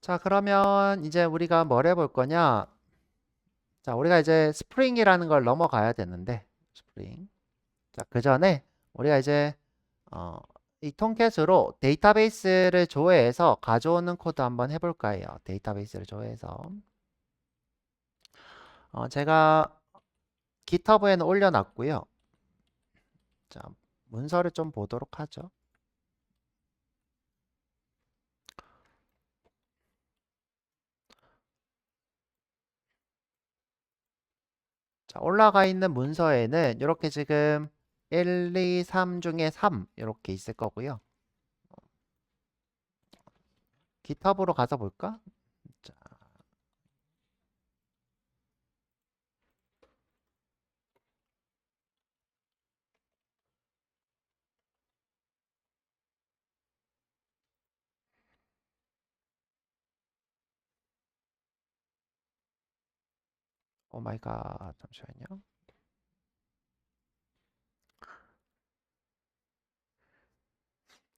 자, 그러면 이제 우리가 뭘 해볼 거냐? 자, 우리가 이제 스프링이라는 걸 넘어가야 되는데, 스프링. 자, 그 전에 우리가 이제 어, 이 통캣으로 데이터베이스를 조회해서 가져오는 코드 한번 해볼까 해요. 데이터베이스를 조회해서. 제가 GitHub에는 올려놨고요. 자, 문서를 좀 보도록 하죠. 자, 올라가 있는 문서에는 이렇게 지금 1, 2, 3 중에 3 이렇게 있을 거고요. GitHub으로 가서 볼까? 자, 오 마이 갓, 잠시만요.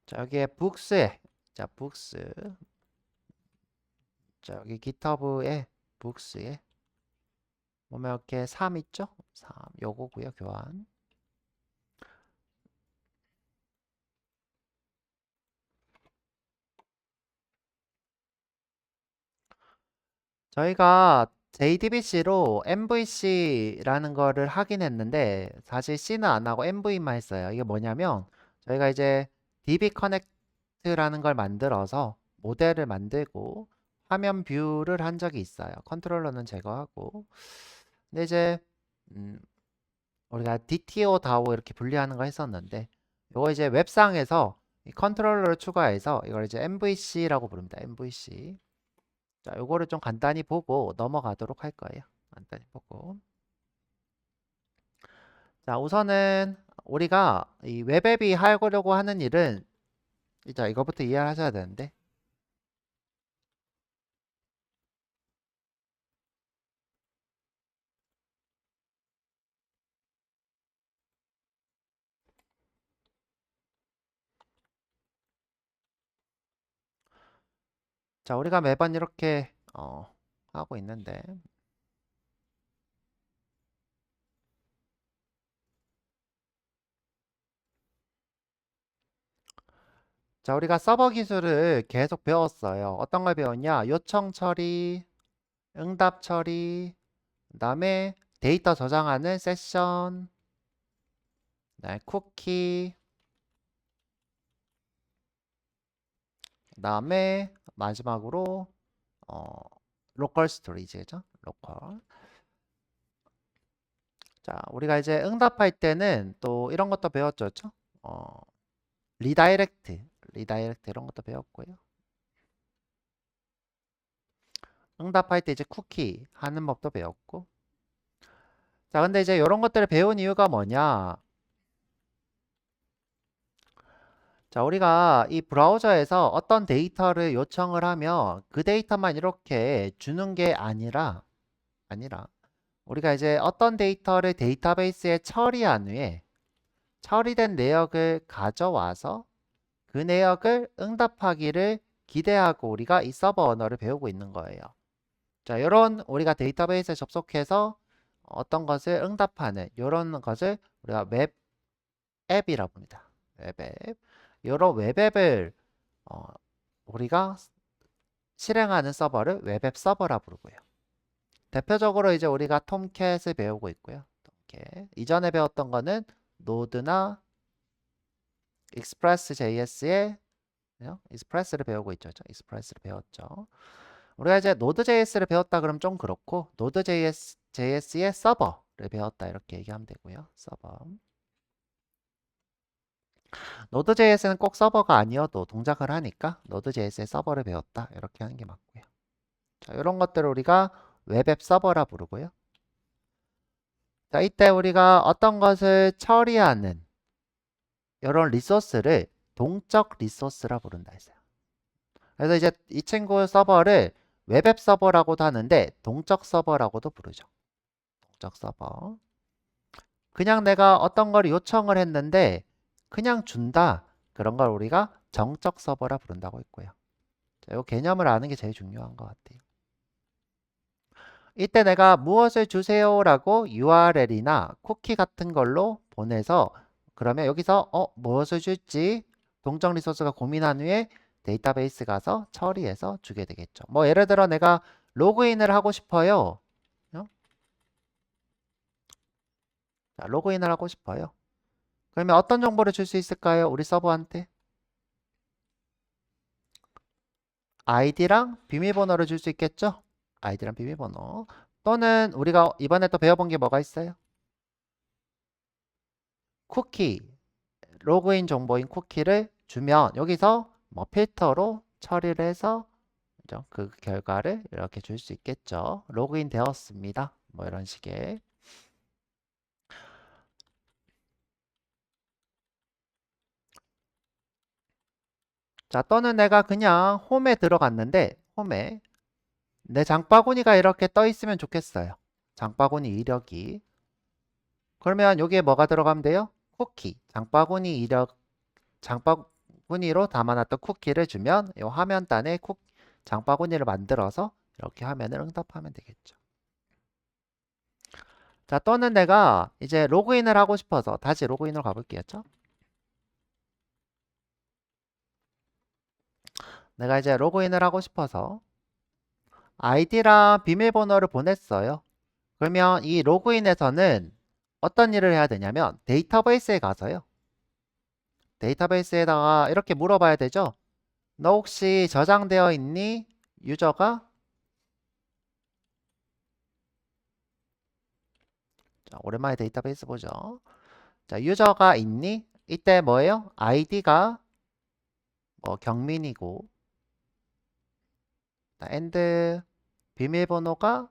자, 여기에 북스에, 자, 북스. 자, 여기 GitHub에, 북스에 보면 이렇게 3 있죠? 3, 요거고요, 교환. 저희가 JDBC로 MVC라는 거를 하긴 했는데 사실 C는 안 하고 MV만 했어요. 이게 뭐냐면 저희가 이제 DB 커넥트라는 걸 만들어서 모델을 만들고 화면 뷰를 한 적이 있어요. 컨트롤러는 제거하고. 근데 이제 음, 우리가 DTO, DAO 이렇게 분리하는 거 했었는데 이거 이제 웹상에서 이 컨트롤러를 추가해서 이걸 이제 MVC라고 부릅니다. MVC. 자, 요거를 좀 간단히 보고 넘어가도록 할 거예요. 간단히 보고. 자, 우선은 우리가 이 웹앱이 하려고 하는 일은 자, 이거부터 이해하셔야 되는데. 자, 우리가 매번 이렇게 하고 있는데. 자, 우리가 서버 기술을 계속 배웠어요. 어떤 걸 배웠냐? 요청 처리, 응답 처리, 그다음에 데이터 저장하는 세션, 그다음에 쿠키, 그다음에 마지막으로 어, 로컬 스토리지죠. 로컬. 자, 우리가 이제 응답할 때는 또 이런 것도 배웠죠. 그쵸? 어, 리다이렉트, 리다이렉트 이런 것도 배웠고요. 응답할 때 이제 쿠키 하는 법도 배웠고. 자, 근데 이제 이런 것들을 배운 이유가 뭐냐? 자, 우리가 이 브라우저에서 어떤 데이터를 요청을 하면 그 데이터만 이렇게 주는 게 아니라 우리가 이제 어떤 데이터를 데이터베이스에 처리한 후에 처리된 내역을 가져와서 그 내역을 응답하기를 기대하고 우리가 이 서버 언어를 배우고 있는 거예요. 자, 이런 우리가 데이터베이스에 접속해서 어떤 것을 응답하는 이런 것을 우리가 웹 앱이라고 합니다. 웹앱. 이런 웹앱을 어, 우리가 실행하는 서버를 웹앱 서버라 부르고요. 대표적으로 이제 우리가 톰캣을 배우고 있고요. 톰캣. 이전에 배웠던 거는 노드나 익스프레스 JS의 익스프레스를 배우고 있죠. 익스프레스를 배웠죠. 우리가 이제 노드.js를 배웠다 그러면 좀 그렇고 노드.js의 서버를 배웠다 이렇게 얘기하면 되고요. 서버. 노드.js는 꼭 서버가 아니어도 동작을 하니까 노드.js의 서버를 배웠다 이렇게 하는 게 맞고요. 자, 이런 것들을 우리가 웹앱 서버라 부르고요. 자, 이때 우리가 어떤 것을 처리하는 이런 리소스를 동적 리소스라 부른다 했어요. 그래서 이제 이 친구 서버를 웹앱 서버라고도 하는데 동적 서버라고도 부르죠. 동적 서버. 그냥 내가 어떤 걸 요청을 했는데 그냥 준다. 그런 걸 우리가 정적 서버라 부른다고 했고요. 자, 요 개념을 아는 게 제일 중요한 것 같아요. 이때 내가 무엇을 주세요라고 URL이나 쿠키 같은 걸로 보내서 그러면 여기서 무엇을 줄지 동적 리소스가 고민한 후에 데이터베이스 가서 처리해서 주게 되겠죠. 뭐 예를 들어 내가 로그인을 하고 싶어요. 자, 로그인을 하고 싶어요. 그러면 어떤 정보를 줄 수 있을까요? 우리 서버한테 아이디랑 비밀번호를 줄 수 있겠죠? 아이디랑 비밀번호. 또는 우리가 이번에 또 배워본 게 뭐가 있어요? 쿠키, 로그인 정보인 쿠키를 주면 여기서 뭐 필터로 처리를 해서 그 결과를 이렇게 줄 수 있겠죠. 로그인 되었습니다. 뭐 이런 식의. 자, 또는 내가 그냥 홈에 들어갔는데 홈에 내 장바구니가 이렇게 떠 있으면 좋겠어요. 장바구니 이력이. 그러면 여기에 뭐가 들어가면 돼요? 쿠키. 장바구니 이력, 장바구니로 담아놨던 쿠키를 주면 이 화면단에 장바구니를 만들어서 이렇게 화면을 응답하면 되겠죠. 자, 또는 내가 이제 로그인을 하고 싶어서 다시 로그인으로 가볼게요. 내가 이제 로그인을 하고 싶어서 아이디랑 비밀번호를 보냈어요. 그러면 이 로그인에서는 어떤 일을 해야 되냐면 데이터베이스에 가서요. 데이터베이스에다가 이렇게 물어봐야 되죠. 너 혹시 저장되어 있니? 유저가? 자, 오랜만에 데이터베이스 보죠. 자, 유저가 있니? 이때 뭐예요? 아이디가 경민이고 and 비밀번호가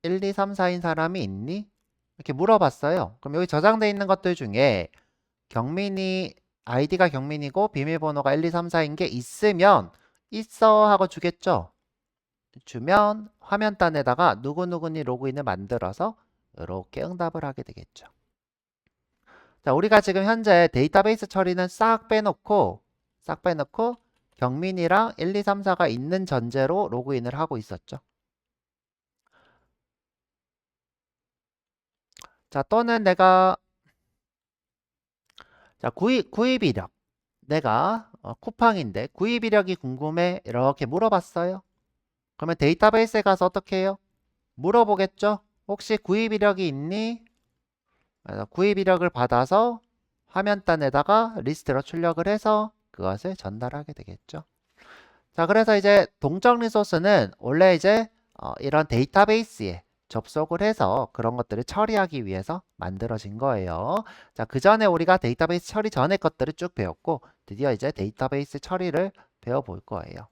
1, 2, 3, 4인 사람이 있니? 이렇게 물어봤어요. 그럼 여기 저장되어 있는 것들 중에 경민이 아이디가 경민이고 비밀번호가 1, 2, 3, 4인 게 있으면 있어 하고 주겠죠. 주면 화면단에다가 누구누구니 로그인을 만들어서 이렇게 응답을 하게 되겠죠. 자, 우리가 지금 현재 데이터베이스 처리는 싹 빼놓고 경민이랑 1, 2, 3, 4가 있는 전제로 로그인을 하고 있었죠. 자, 또는 내가 자, 구입 이력. 내가 쿠팡인데 구입 이력이 궁금해 이렇게 물어봤어요. 그러면 데이터베이스에 가서 어떻게 해요? 물어보겠죠? 혹시 구입 이력이 있니? 그래서 구입 이력을 받아서 화면단에다가 리스트로 출력을 해서 그것을 전달하게 되겠죠. 자, 그래서 이제 동적 리소스는 원래 이제 이런 데이터베이스에 접속을 해서 그런 것들을 처리하기 위해서 만들어진 거예요. 자, 그 전에 우리가 데이터베이스 처리 전에 것들을 쭉 배웠고 드디어 이제 데이터베이스 처리를 배워볼 거예요.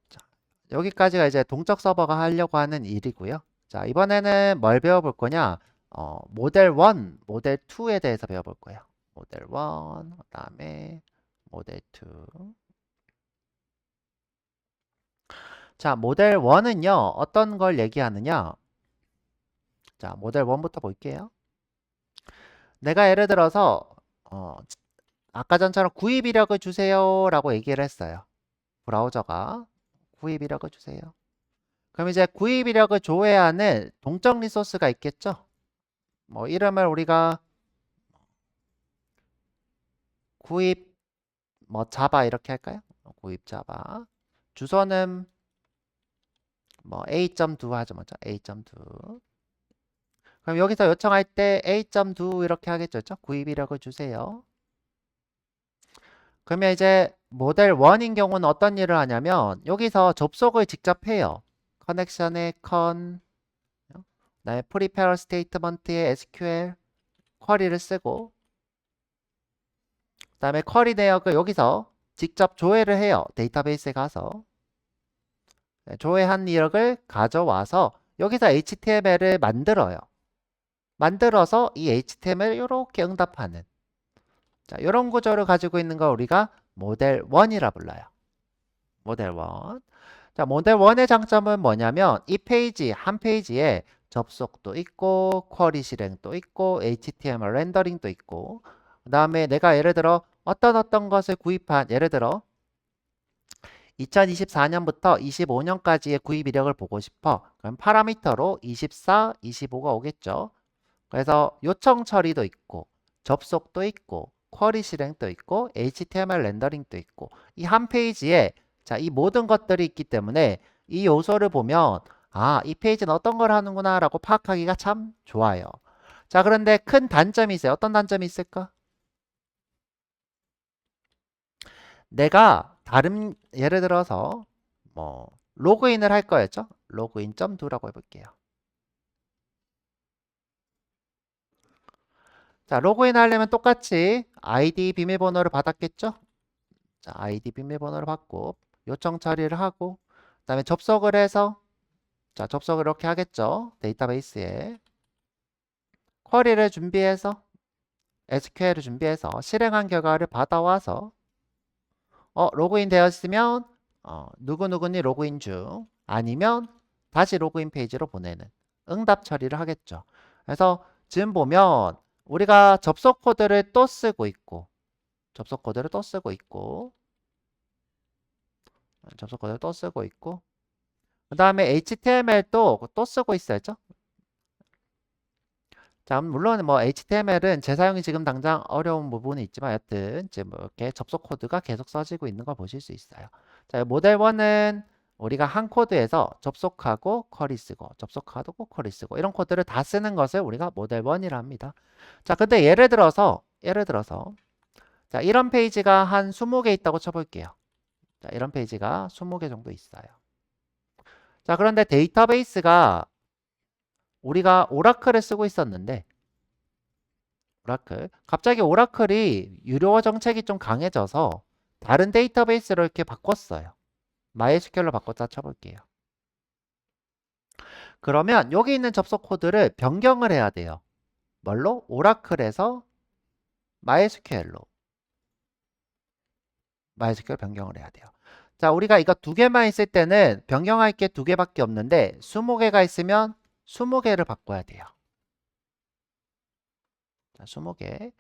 자, 여기까지가 이제 동적 서버가 하려고 하는 일이고요. 자, 이번에는 뭘 배워볼 거냐? 모델 1, 모델 2에 대해서 배워볼 거예요. 모델 1, 그 다음에 모델 2. 자, 모델 1은요, 어떤 걸 얘기하느냐? 자, 모델 1부터 볼게요. 내가 예를 들어서, 아까 전처럼 구입 이력을 주세요 라고 얘기를 했어요. 브라우저가 구입 이력을 주세요. 그럼 이제 구입 이력을 조회하는 동적 리소스가 있겠죠? 뭐, 이름을 우리가 구입, 자바 이렇게 할까요? 구입 자바. 주소는 A.2 하죠, 먼저. A.2. 그럼 여기서 요청할 때 A.2 이렇게 하겠죠. 구입 이력을 주세요. 그러면 이제 모델 1인 경우는 어떤 일을 하냐면 여기서 접속을 직접 해요. 커넥션에 그다음에 프리페어 스테이트먼트에 SQL 쿼리를 쓰고 그다음에 쿼리 내역을 여기서 직접 조회를 해요. 데이터베이스에 가서 조회한 이력을 가져와서 여기서 HTML을 만들어요. 만들어서 이 HTML 이렇게 응답하는 자, 이런 구조를 가지고 있는 걸 우리가 모델 1이라 불러요. 모델 1. 자, 모델 1의 장점은 뭐냐면 이 페이지 한 페이지에 접속도 있고 쿼리 실행도 있고 HTML 렌더링도 있고 그 다음에 내가 예를 들어 어떤 것을 구입한, 예를 들어 2024년부터 25년까지의 구입 이력을 보고 싶어. 그럼 파라미터로 24, 25가 오겠죠. 그래서 요청 처리도 있고, 접속도 있고, 쿼리 실행도 있고, HTML 렌더링도 있고, 이 한 페이지에 자, 이 모든 것들이 있기 때문에 이 요소를 보면 아, 이 페이지는 어떤 걸 하는구나 라고 파악하기가 참 좋아요. 자, 그런데 큰 단점이 있어요. 어떤 단점이 있을까? 내가 다른 예를 들어서 뭐 로그인을 할 거였죠? 로그인 점 도라고 해볼게요. 자, 로그인 하려면 똑같이 아이디 비밀번호를 받았겠죠? 자, 아이디 비밀번호를 받고 요청 처리를 하고 그다음에 접속을 해서 자, 접속을 이렇게 하겠죠? 데이터베이스에 쿼리를 준비해서 SQL을 준비해서 실행한 결과를 받아와서 로그인 되었으면 누구누구니 로그인 중 아니면 다시 로그인 페이지로 보내는 응답 처리를 하겠죠. 그래서 지금 보면 우리가 접속 코드를 또 쓰고 있고 접속 코드를 또 쓰고 있고 접속 코드를 또 쓰고 있고 그 다음에 HTML도 또 쓰고 있어야죠. 자, 물론 뭐 HTML은 재사용이 지금 당장 어려운 부분이 있지만 여튼 지금 뭐 이렇게 접속 코드가 계속 써지고 있는 걸 보실 수 있어요. 자, 모델 1은 우리가 한 코드에서 접속하고 쿼리 쓰고 접속하고 쿼리 쓰고 이런 코드를 다 쓰는 것을 우리가 모델 1이라 합니다. 자, 근데 예를 들어서 자, 이런 페이지가 한 20개 있다고 쳐볼게요. 자, 이런 페이지가 20개 정도 있어요. 자, 그런데 데이터베이스가 우리가 오라클을 쓰고 있었는데 오라클. 갑자기 오라클이 유료화 정책이 좀 강해져서 다른 데이터베이스를 이렇게 바꿨어요. MySQL로 바꿨다 쳐볼게요. 그러면 여기 있는 접속 코드를 변경을 해야 돼요. 뭘로? 오라클에서 MySQL로. MySQL 변경을 해야 돼요. 자, 우리가 이거 두 개만 있을 때는 변경할 게 두 개밖에 없는데 20개가 있으면 20개를 바꿔야 돼요. 자, 20개.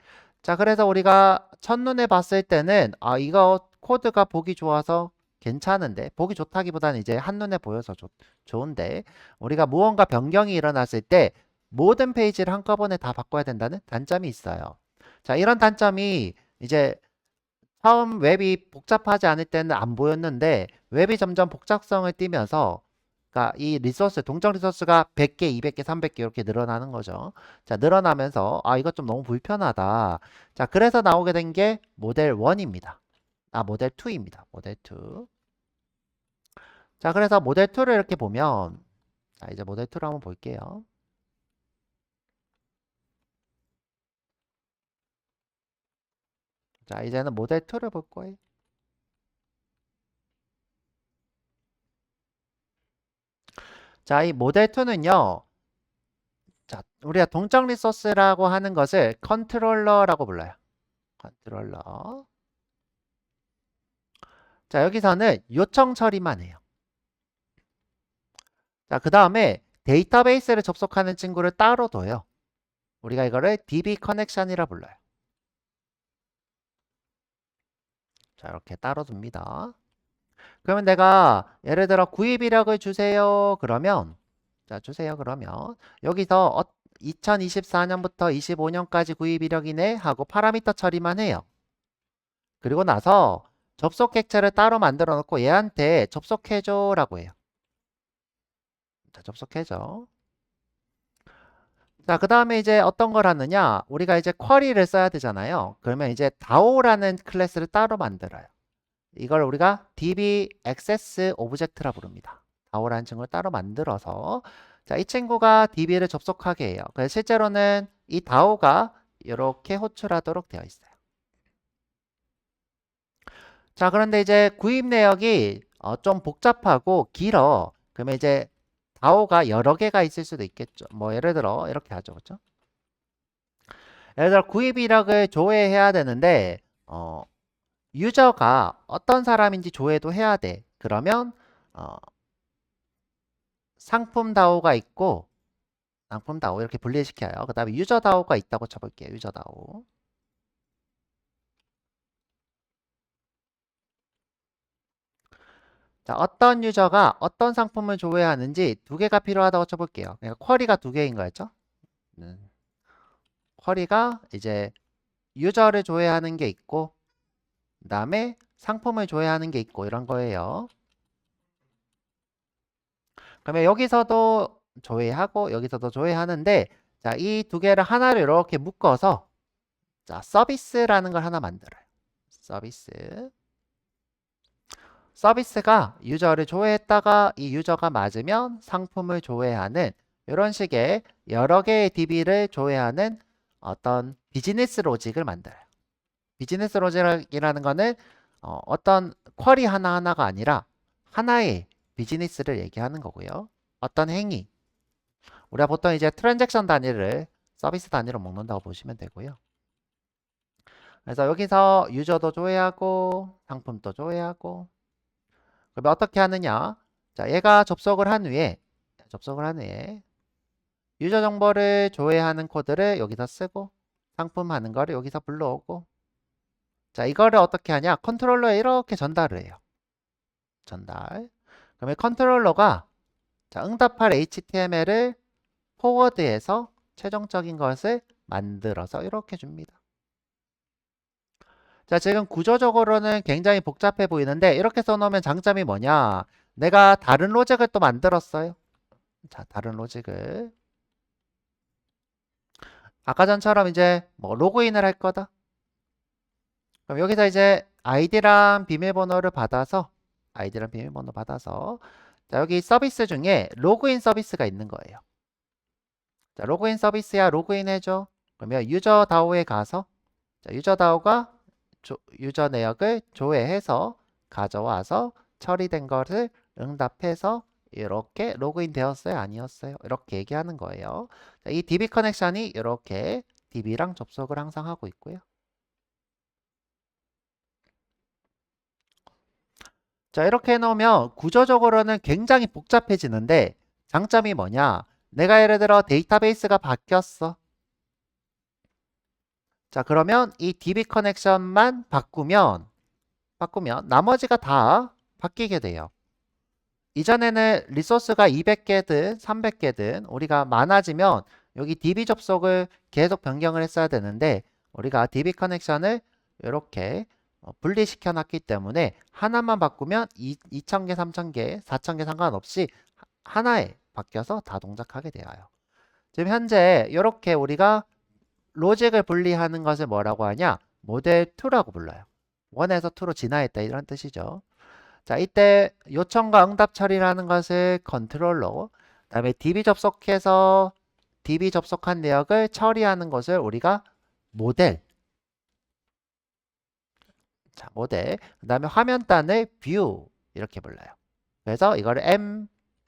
자, 그래서 우리가 첫눈에 봤을 때는 이거 코드가 보기 좋아서 괜찮은데 보기 좋다기보다는 이제 한눈에 보여서 좋은데 우리가 무언가 변경이 일어났을 때 모든 페이지를 한꺼번에 다 바꿔야 된다는 단점이 있어요. 자, 이런 단점이 이제 처음 웹이 복잡하지 않을 때는 안 보였는데 웹이 점점 복잡성을 띠면서 그러니까 이 리소스, 동적 리소스가 100개, 200개, 300개 이렇게 늘어나는 거죠. 자, 늘어나면서 이것 좀 너무 불편하다. 자, 그래서 나오게 된 게 모델 1입니다. 모델 2입니다. 모델 2. 자, 그래서 모델 2를 이렇게 보면 자, 이제 모델 2를 한번 볼게요. 자, 이제는 모델 2를 볼 거예요. 자, 이 모델 2는요. 자, 우리가 동적 리소스라고 하는 것을 컨트롤러라고 불러요. 컨트롤러. 자, 여기서는 요청 처리만 해요. 자, 그 다음에 데이터베이스를 접속하는 친구를 따로 둬요. 우리가 이거를 DB 커넥션이라 불러요. 자, 이렇게 따로 둡니다. 그러면 내가 예를 들어 구입 이력을 주세요. 그러면 자, 주세요. 그러면 여기서 2024년부터 25년까지 구입 이력이네 하고 파라미터 처리만 해요. 그리고 나서 접속 객체를 따로 만들어 놓고 얘한테 접속해줘 라고 해요. 자, 접속해줘. 자, 그 다음에 이제 어떤 걸 하느냐? 우리가 이제 쿼리를 써야 되잖아요. 그러면 이제 DAO라는 클래스를 따로 만들어요. 이걸 우리가 DB Access Object라 부릅니다. DAO라는 친구를 따로 만들어서 자, 이 친구가 DB를 접속하게 해요. 그래서 실제로는 이 DAO가 이렇게 호출하도록 되어 있어요. 자, 그런데 이제 구입 내역이 좀 복잡하고 길어. 그러면 이제 DAO가 여러 개가 있을 수도 있겠죠. 뭐 예를 들어 이렇게 하죠. 그렇죠? 예를 들어 구입 이력을 조회해야 되는데 유저가 어떤 사람인지 조회도 해야 돼. 그러면 어, 상품 다오가 있고 상품 다오 이렇게 분리시켜요. 그 다음에 유저 다오가 있다고 쳐볼게요. 유저 다오. 자, 어떤 유저가 어떤 상품을 조회하는지 두 개가 필요하다고 쳐볼게요. 그러니까 쿼리가 두 개인 거였죠. 음, 쿼리가 이제 유저를 조회하는 게 있고, 그 다음에 상품을 조회하는 게 있고, 이런 거예요. 그러면 여기서도 조회하고, 여기서도 조회하는데, 자, 이 두 개를 하나로 이렇게 묶어서, 자, 서비스라는 걸 하나 만들어요. 서비스. 서비스가 유저를 조회했다가 이 유저가 맞으면 상품을 조회하는 이런 식의 여러 개의 DB를 조회하는 어떤 비즈니스 로직을 만들어요. 비즈니스 로직이라는 거는 어떤 쿼리 하나하나가 아니라 하나의 비즈니스를 얘기하는 거고요. 어떤 행위. 우리가 보통 이제 트랜잭션 단위를 서비스 단위로 묶는다고 보시면 되고요. 그래서 여기서 유저도 조회하고 상품도 조회하고 그러면 어떻게 하느냐? 자, 얘가 접속을 한 후에 유저 정보를 조회하는 코드를 여기서 쓰고 상품 하는 거를 여기서 불러오고 자, 이거를 어떻게 하냐? 컨트롤러에 이렇게 전달을 해요. 전달. 그러면 컨트롤러가 자, 응답할 HTML을 포워드해서 최종적인 것을 만들어서 이렇게 줍니다. 자, 지금 구조적으로는 굉장히 복잡해 보이는데 이렇게 써놓으면 장점이 뭐냐? 내가 다른 로직을 또 만들었어요. 자, 다른 로직을. 아까 전처럼 이제 뭐 로그인을 할 거다. 그럼 여기서 이제 아이디랑 비밀번호 받아서 자, 여기 서비스 중에 로그인 서비스가 있는 거예요. 자, 로그인 서비스야 로그인 해줘. 그러면 유저 다오에 가서 자, 유저 다오가 유저 내역을 조회해서 가져와서 처리된 것을 응답해서 이렇게 로그인 되었어요? 아니었어요? 이렇게 얘기하는 거예요. 자, 이 DB 커넥션이 이렇게 DB랑 접속을 항상 하고 있고요. 자, 이렇게 해놓으면 구조적으로는 굉장히 복잡해지는데 장점이 뭐냐? 내가 예를 들어 데이터베이스가 바뀌었어. 그러면 이 DB 커넥션만 바꾸면 나머지가 다 바뀌게 돼요. 이전에는 리소스가 200개든 300개든 우리가 많아지면 여기 DB 접속을 계속 변경을 했어야 되는데 우리가 DB 커넥션을 이렇게 분리시켜 놨기 때문에 하나만 바꾸면 2000개, 3000개, 4000개 상관없이 하나에 바뀌어서 다 동작하게 되어요. 지금 현재 이렇게 우리가 로직을 분리하는 것을 뭐라고 하냐? 모델 2라고 불러요. 1에서 2로 진화했다 이런 뜻이죠. 자, 이때 요청과 응답 처리라는 것을 컨트롤러, 그다음에 DB 접속한 내역을 처리하는 것을 우리가 모델, 자, 모델, 그다음에 화면단을 뷰 이렇게 불러요. 그래서 이거를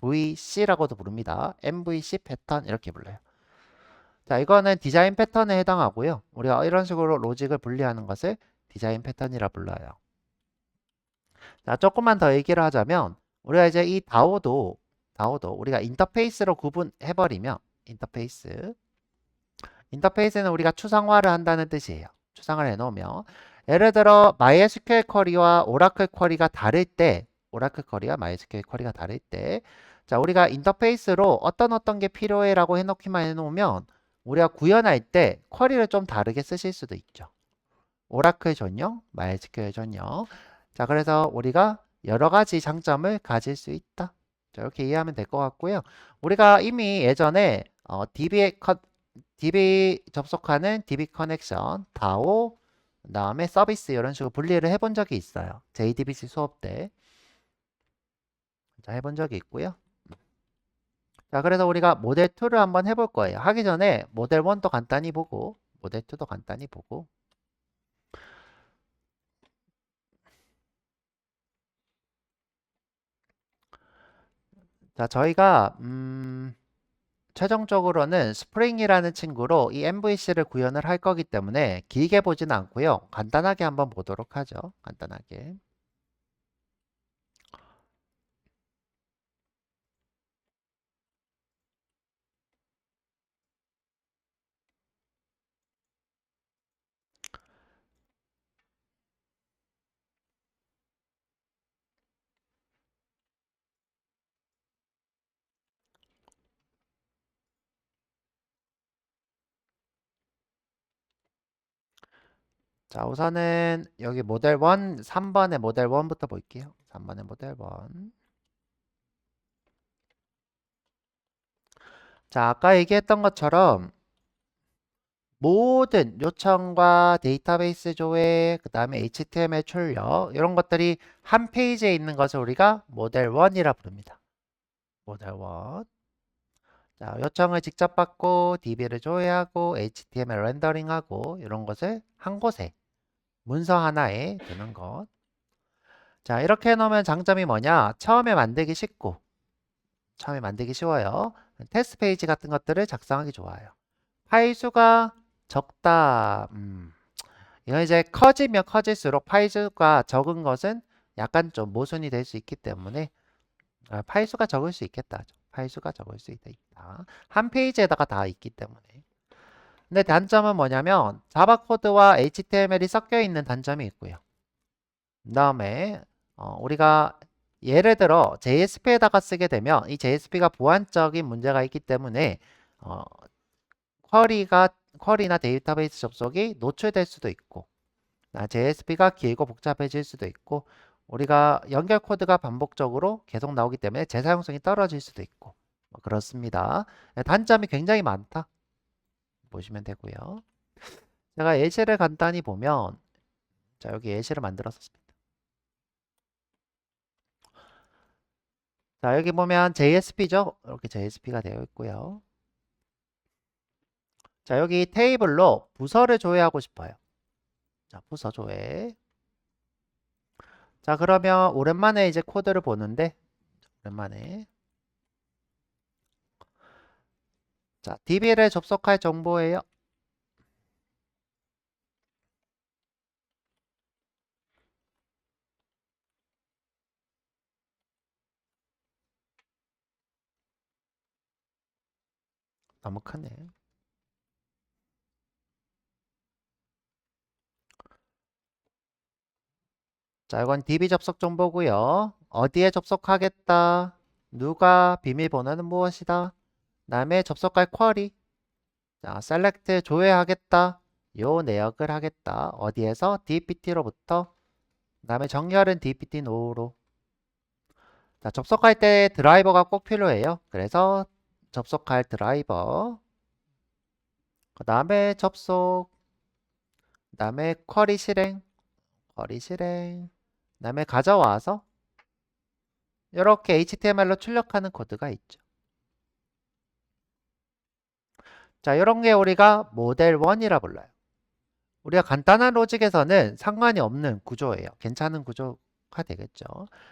MVC라고도 부릅니다. MVC 패턴 이렇게 불러요. 자, 이거는 디자인 패턴에 해당하고요. 우리가 이런 식으로 로직을 분리하는 것을 디자인 패턴이라 불러요. 자, 조금만 더 얘기를 하자면 우리가 이제 이 다오도 우리가 인터페이스로 구분해버리면 인터페이스는 우리가 추상화를 한다는 뜻이에요. 추상을 해놓으면 예를 들어 MySQL 쿼리와 오라클 쿼리가 다를 때 오라클 쿼리와 MySQL 쿼리가 다를 때 자, 우리가 인터페이스로 어떤 게 필요해라고 해놓기만 해놓으면 우리가 구현할 때 쿼리를 좀 다르게 쓰실 수도 있죠. 오라클 전용, MySQL 전용. 자, 그래서 우리가 여러 가지 장점을 가질 수 있다. 자, 이렇게 이해하면 될 것 같고요. 우리가 이미 예전에 DB 접속하는 DB 커넥션, DAO, 그다음에 서비스 이런 식으로 분리를 해본 적이 있어요. JDBC 수업 때. 자, 해본 적이 있고요. 자, 그래서 우리가 모델 2를 한번 해볼 거예요. 하기 전에 모델 1도 간단히 보고, 모델 2도 간단히 보고, 자, 저희가 최종적으로는 스프링이라는 친구로 이 MVC를 구현을 할 거기 때문에 길게 보지는 않고요. 간단하게 한번 보도록 하죠. 간단하게. 자, 우선은 여기 모델 1, 3번의 모델 1부터 볼게요. 3번의 모델 1. 자, 아까 얘기했던 것처럼 모든 요청과 데이터베이스 조회, 그 다음에 HTML 출력 이런 것들이 한 페이지에 있는 것을 우리가 모델 1이라 부릅니다. 모델 1. 자, 요청을 직접 받고 DB를 조회하고 HTML 렌더링하고 이런 것을 한 곳에 문서 하나에 두는 것. 자, 이렇게 해놓으면 장점이 뭐냐? 처음에 만들기 쉽고 처음에 만들기 쉬워요. 테스트 페이지 같은 것들을 작성하기 좋아요. 파일 수가 적다. 이건 이제 커지면 커질수록 파일 수가 적은 것은 약간 좀 모순이 될 수 있기 때문에 파일 수가 적을 수 있겠다. 파일 수가 적을 수 있다. 한 페이지에다가 다 있기 때문에. 근데 단점은 뭐냐면 자바 코드와 HTML이 섞여 있는 단점이 있고요. 그 다음에 우리가 예를 들어 JSP에다가 쓰게 되면 이 JSP가 보안적인 문제가 있기 때문에 쿼리나 데이터베이스 접속이 노출될 수도 있고 JSP가 길고 복잡해질 수도 있고 우리가 연결 코드가 반복적으로 계속 나오기 때문에 재사용성이 떨어질 수도 있고 그렇습니다. 단점이 굉장히 많다 보시면 되고요. 제가 예시를 간단히 보면 자 여기 예시를 만들었습니다. 자 여기 보면 JSP죠. 이렇게 JSP가 되어 있고요. 자 여기 테이블로 부서를 조회하고 싶어요. 자 부서 조회. 자 그러면 오랜만에 이제 코드를 보는데 오랜만에 자 DB를 접속할 정보예요. 너무 크네. 자, 이건 DB 접속 정보고요. 어디에 접속하겠다. 누가 비밀번호는 무엇이다. 다음에 접속할 쿼리. 자, select 조회하겠다. 요 내역을 하겠다. 어디에서? DPT로부터. 다음에 정렬은 DPT 노로. 자, 접속할 때 드라이버가 꼭 필요해요. 그래서 접속할 드라이버. 그 다음에 접속. 그 다음에 쿼리 실행. 쿼리 실행. 그 다음에 가져와서 이렇게 HTML로 출력하는 코드가 있죠. 자, 이런 게 우리가 모델 1이라 불러요. 우리가 간단한 로직에서는 상관이 없는 구조예요. 괜찮은 구조가 되겠죠.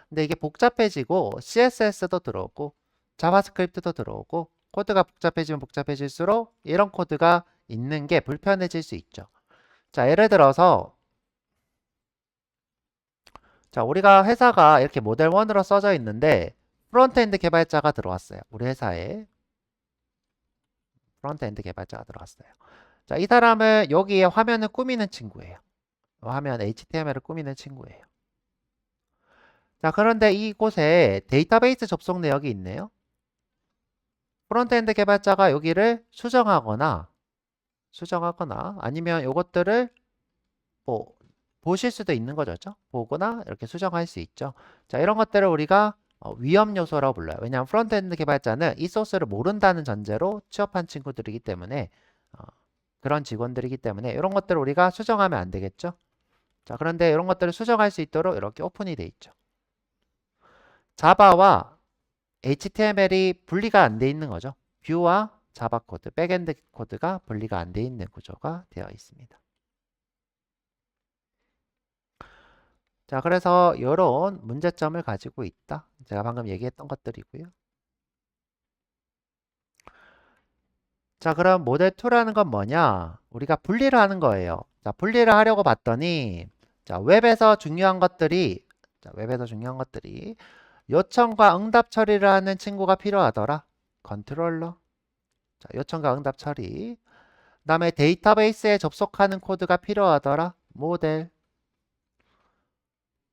근데 이게 복잡해지고 CSS도 들어오고 자바스크립트도 들어오고 코드가 복잡해지면 복잡해질수록 이런 코드가 있는 게 불편해질 수 있죠. 자, 예를 들어서 자, 우리가 회사가 이렇게 모델 1으로 써져 있는데 프론트엔드 개발자가 들어왔어요. 우리 회사에 프론트엔드 개발자가 들어왔어요. 자, 이 사람은 여기에 화면을 꾸미는 친구예요. 화면 HTML을 꾸미는 친구예요. 자, 그런데 이곳에 데이터베이스 접속 내역이 있네요. 프론트엔드 개발자가 여기를 수정하거나 아니면 이것들을 뭐 보실 수도 있는 거죠. 보거나 이렇게 수정할 수 있죠. 자, 이런 것들을 우리가 위험 요소라고 불러요. 왜냐하면 프론트엔드 개발자는 이 소스를 모른다는 전제로 취업한 친구들이기 때문에 그런 직원들이기 때문에 이런 것들을 우리가 수정하면 안 되겠죠. 자, 그런데 이런 것들을 수정할 수 있도록 이렇게 오픈이 돼 있죠. 자바와 HTML이 분리가 안 돼 있는 거죠. 뷰와 자바 코드, 백엔드 코드가 분리가 안 돼 있는 구조가 되어 있습니다. 자, 그래서 이런 문제점을 가지고 있다. 제가 방금 얘기했던 것들이고요. 자, 그럼 모델 2라는 건 뭐냐? 우리가 분리를 하는 거예요. 자, 분리를 하려고 봤더니 자, 웹에서 중요한 것들이 요청과 응답 처리를 하는 친구가 필요하더라. 컨트롤러. 자, 요청과 응답 처리. 그 다음에 데이터베이스에 접속하는 코드가 필요하더라. 모델.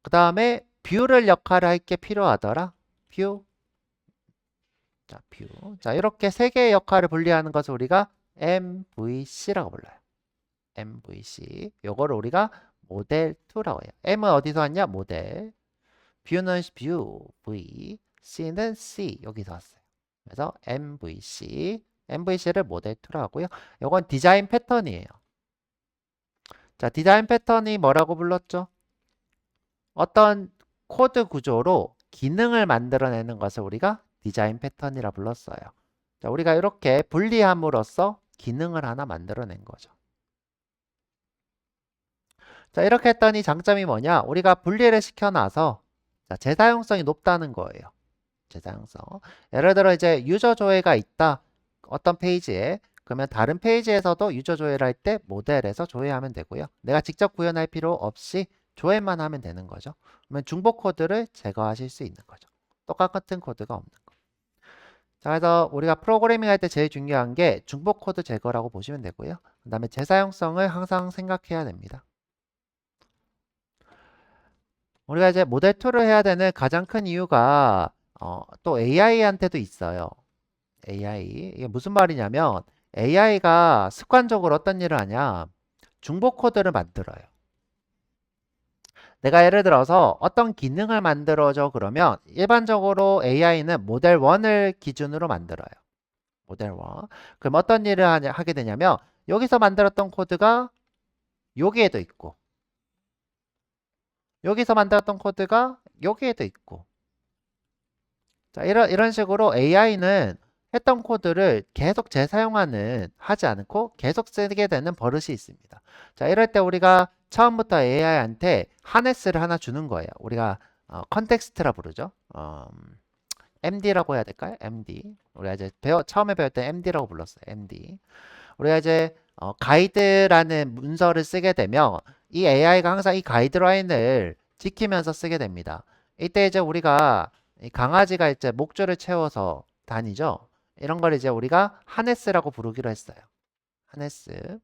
그 다음에 뷰를 역할을 할 게 필요하더라. 뷰. 자, 뷰. 자, 이렇게 세 개의 역할을 분리하는 것을 우리가 MVC라고 불러요. MVC. 요거를 우리가 모델 2라고 해요. M은 어디서 왔냐? 모델. 뷰는 뷰, V, C는 C 여기서 왔어요. 그래서 MVC, MVC를 모델 2라고 하고요. 요건 디자인 패턴이에요. 자, 디자인 패턴이 뭐라고 불렀죠? 어떤 코드 구조로 기능을 만들어내는 것을 우리가 디자인 패턴이라 불렀어요. 자, 우리가 이렇게 분리함으로써 기능을 하나 만들어낸 거죠. 자, 이렇게 했더니 장점이 뭐냐? 우리가 분리를 시켜놔서 자, 재사용성이 높다는 거예요. 재사용성. 예를 들어 이제 유저 조회가 있다. 어떤 페이지에. 그러면 다른 페이지에서도 유저 조회를 할 때 모델에서 조회하면 되고요. 내가 직접 구현할 필요 없이 조회만 하면 되는 거죠. 그러면 중복 코드를 제거하실 수 있는 거죠. 똑같은 코드가 없는 거. 자, 그래서 우리가 프로그래밍 할 때 제일 중요한 게 중복 코드 제거라고 보시면 되고요. 그 다음에 재사용성을 항상 생각해야 됩니다. 우리가 이제 모델 2를 해야 되는 가장 큰 이유가 또 AI한테도 있어요. AI. 이게 무슨 말이냐면 AI가 습관적으로 어떤 일을 하냐? 중복 코드를 만들어요. 내가 예를 들어서 어떤 기능을 만들어줘 그러면 일반적으로 AI는 모델 1을 기준으로 만들어요. 모델 1. 그럼 어떤 일을 하게 되냐면 여기서 만들었던 코드가 여기에도 있고 여기서 만들었던 코드가 여기에도 있고 자, 이런 식으로 AI는 했던 코드를 계속 하지 않고 계속 쓰게 되는 버릇이 있습니다. 자, 이럴 때 우리가 처음부터 AI한테 하네스를 하나 주는 거예요. 우리가 컨텍스트라 부르죠. MD라고 해야 될까요? MD. 우리가 이제 처음에 배울 때 MD라고 불렀어요. MD. 우리가 이제 가이드라는 문서를 쓰게 되면 이 AI가 항상 이 가이드라인을 지키면서 쓰게 됩니다. 이때 이제 우리가 이 강아지가 이제 목줄을 채워서 다니죠. 이런 걸 이제 우리가 하네스라고 부르기로 했어요. 하네스.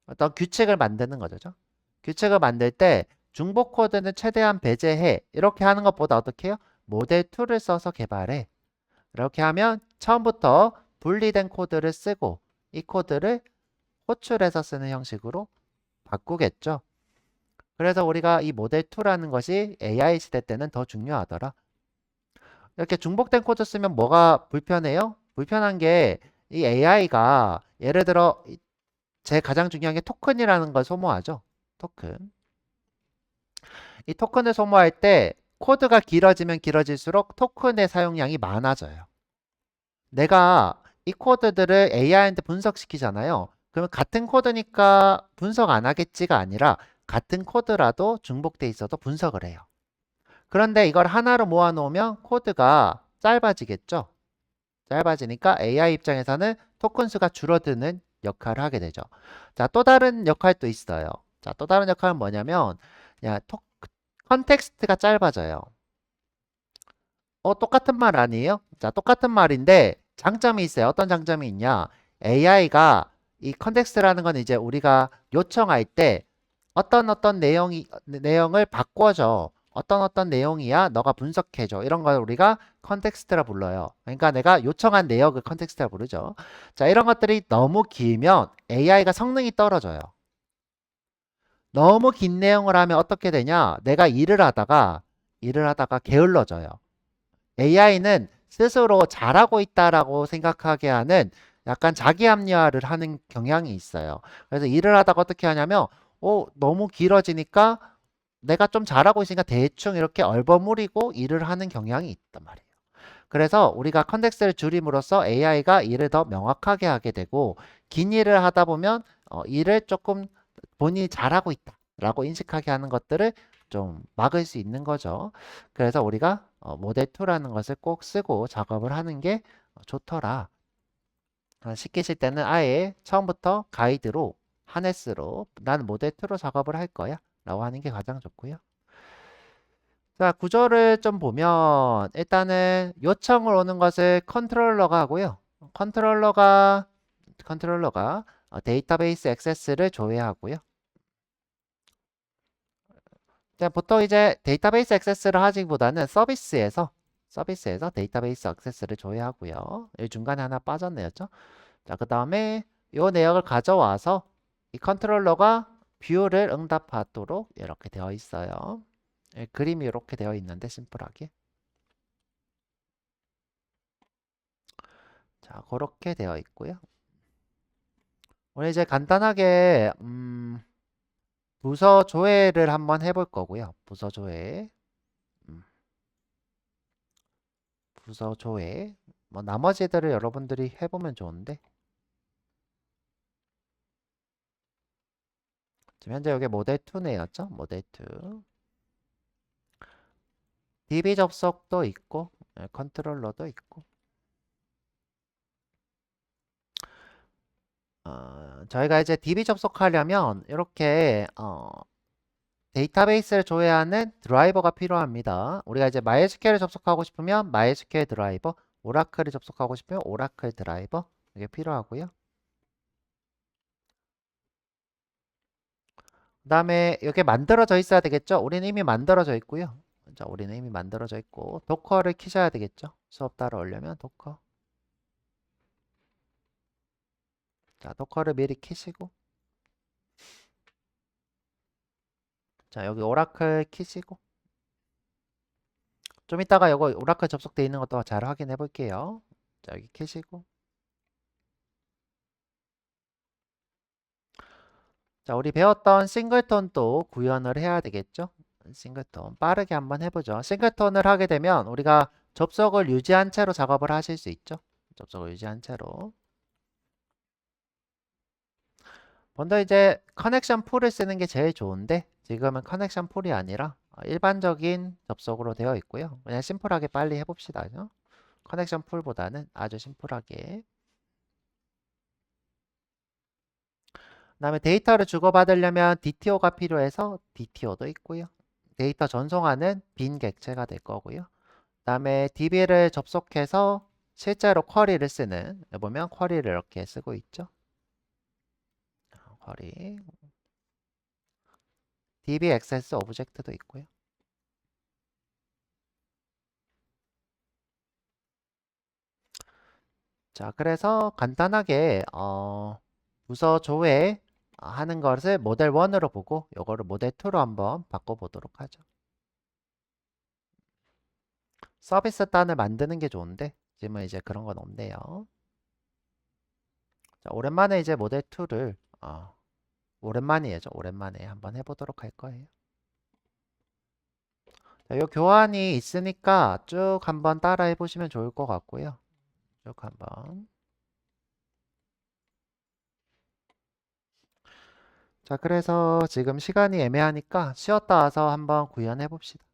어떤 규칙을 만드는 거죠. 규칙을 만들 때 중복 코드는 최대한 배제해. 이렇게 하는 것보다 어떻게 해요? 모델 2를 써서 개발해. 이렇게 하면 처음부터 분리된 코드를 쓰고 이 코드를 호출해서 쓰는 형식으로 바꾸겠죠. 그래서 우리가 이 모델 2라는 것이 AI 시대 때는 더 중요하더라. 이렇게 중복된 코드 쓰면 뭐가 불편해요? 불편한 게 이 AI가 예를 들어 제 가장 중요한 게 토큰이라는 걸 소모하죠. 토큰. 이 토큰을 소모할 때 코드가 길어지면 길어질수록 토큰의 사용량이 많아져요. 내가 이 코드들을 AI한테 분석시키잖아요. 그러면 같은 코드니까 분석 안 하겠지가 아니라 같은 코드라도 중복돼 있어도 분석을 해요. 그런데 이걸 하나로 모아놓으면 코드가 짧아지겠죠. 짧아지니까 AI 입장에서는 토큰 수가 줄어드는 역할을 하게 되죠. 자, 또 다른 역할도 있어요. 자, 또 다른 역할은 뭐냐면 컨텍스트가 짧아져요. 똑같은 말 아니에요? 자, 똑같은 말인데 장점이 있어요. 어떤 장점이 있냐? AI가 이 컨텍스트라는 건 이제 우리가 요청할 때 어떤 내용을 바꿔줘. 어떤 내용이야? 너가 분석해줘. 이런 걸 우리가 컨텍스트라 불러요. 그러니까 내가 요청한 내역을 컨텍스트라 부르죠. 자, 이런 것들이 너무 길면 AI가 성능이 떨어져요. 너무 긴 내용을 하면 어떻게 되냐? 내가 일을 하다가 게을러져요. AI는 스스로 잘하고 있다라고 생각하게 하는 약간 자기 합리화를 하는 경향이 있어요. 그래서 일을 하다가 어떻게 하냐면 너무 길어지니까 내가 좀 잘하고 있으니까 대충 이렇게 얼버무리고 일을 하는 경향이 있단 말이에요. 그래서 우리가 컨텍스트를 줄임으로써 AI가 일을 더 명확하게 하게 되고 긴 일을 하다 보면 일을 조금 본인이 잘하고 있다라고 인식하게 하는 것들을 좀 막을 수 있는 거죠. 그래서 우리가 모델 2라는 것을 꼭 쓰고 작업을 하는 게 좋더라. 시키실 때는 아예 처음부터 가이드로 하네스로 나는 모델 2로 작업을 할 거야 라고 하는 게 가장 좋고요. 자, 구조를 좀 보면 일단은 요청을 오는 것을 컨트롤러가 하고요. 컨트롤러가 데이터베이스 액세스를 조회하고요. 자, 보통 이제 데이터베이스 액세스를 하기보다는 서비스에서 데이터베이스 액세스를 조회하고요. 이 중간에 하나 빠졌네요. 자, 그 다음에 이 내역을 가져와서 이 컨트롤러가 뷰를 응답하도록 이렇게 되어 있어요. 예, 그림이 이렇게 되어 있는데 심플하게. 자, 그렇게 되어 있고요. 오늘 이제 간단하게 부서 조회를 한번 해볼 거고요. 부서 조회. 음, 부서 조회. 뭐 나머지들을 여러분들이 해보면 좋은데 지금 현재 여기 모델 2네였죠? 모델 2. DB 접속도 있고 예, 컨트롤러도 있고 저희가 이제 DB 접속하려면 이렇게 데이터베이스를 조회하는 드라이버가 필요합니다. 우리가 이제 MySQL을 접속하고 싶으면 MySQL 드라이버, 오라클을 접속하고 싶으면 오라클 드라이버 이게 필요하고요. 그 다음에 이게 만들어져 있어야 되겠죠? 우리는 이미 만들어져 있고요. 자, 우리는 이미 만들어져 있고 도커를 키셔야 되겠죠? 수업 따라 오려면 도커. 자, 도커를 미리 키시고 자, 여기 오라클 키시고 좀 이따가 이거 오라클 접속되어 있는 것도 잘 확인해 볼게요. 자, 여기 키시고 자, 우리 배웠던 싱글톤도 구현을 해야 되겠죠? 싱글톤 빠르게 한번 해보죠. 싱글톤을 하게 되면 우리가 접속을 유지한 채로 작업을 하실 수 있죠. 접속을 유지한 채로. 먼저 이제 커넥션 풀을 쓰는 게 제일 좋은데 지금은 커넥션 풀이 아니라 일반적인 접속으로 되어 있고요. 그냥 심플하게 빨리 해봅시다. 커넥션 풀보다는 아주 심플하게. 그다음에 데이터를 주고받으려면 DTO가 필요해서 DTO도 있고요. 데이터 전송하는 빈 객체가 될 거고요. 그다음에 DB를 접속해서 실제로 쿼리를 쓰는 여기 보면 쿼리를 이렇게 쓰고 있죠. 쿼리 DB 액세스 오브젝트도 있고요. 자, 그래서 간단하게 부서 조회 하는 것을 모델 1으로 보고 요거를 모델 2로 한번 바꿔보도록 하죠. 서비스 단을 만드는 게 좋은데 지금은 이제 그런 건 없네요. 자, 오랜만에 이제 모델 2를 오랜만이죠. 오랜만에 한번 해보도록 할 거예요. 자, 요 교환이 있으니까 쭉 한번 따라 해보시면 좋을 것 같고요. 쭉 한번. 자, 그래서 지금 시간이 애매하니까 쉬었다 와서 한번 구현해 봅시다.